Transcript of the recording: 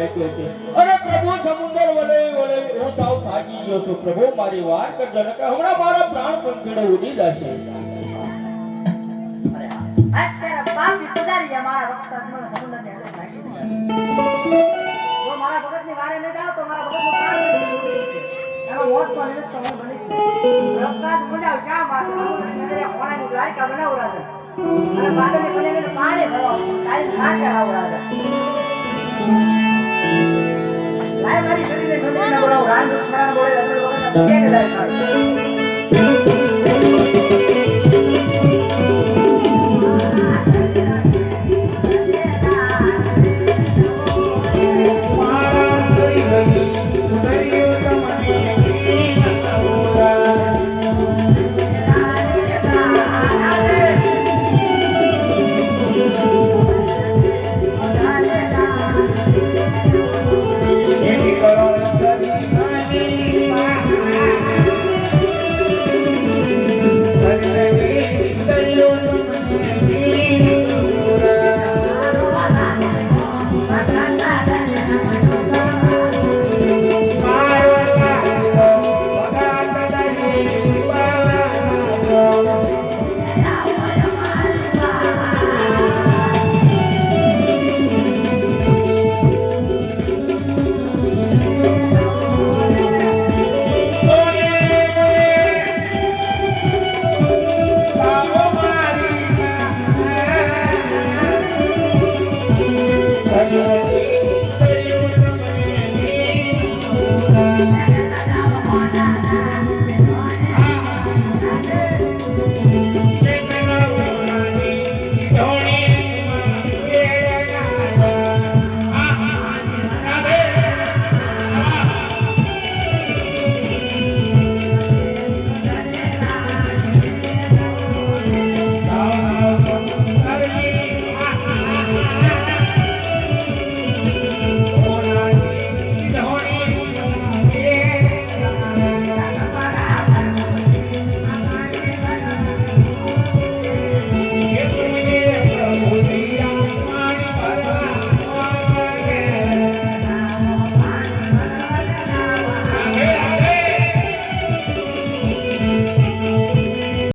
નાખ્યો છે અને પ્રભુ સમુદ્ર વલે વલે હું સાવ થાકી ગયો છું પ્રભુ મારી વાર કરજો ને કે હમણાં મારા પ્રાણ પંખીડે ઉડી જશે અત્યારે પાપી પુજારી છે મારા ભક્ત સમુદ્ર ને અંદર નાખી જો મારા ભગતની વારે ન જાવ તો મારા ભગતનો પ્રાણ ઉડી જશે એમાં મોત તો નિરસ્ત હું બનીશ રક્કાત મુજાવ શા માટે સમુદ્રની અંદર હોણાની દ્વારિકા બનાવ રાજા અને બાદને બનેને પાણી ભરવા તારી ના ચડાવ રાજા લાય મારી શરીરને સમુદ્રના બોલાવ રાન સ્મરણ બોલે અંદર વગર કે દાય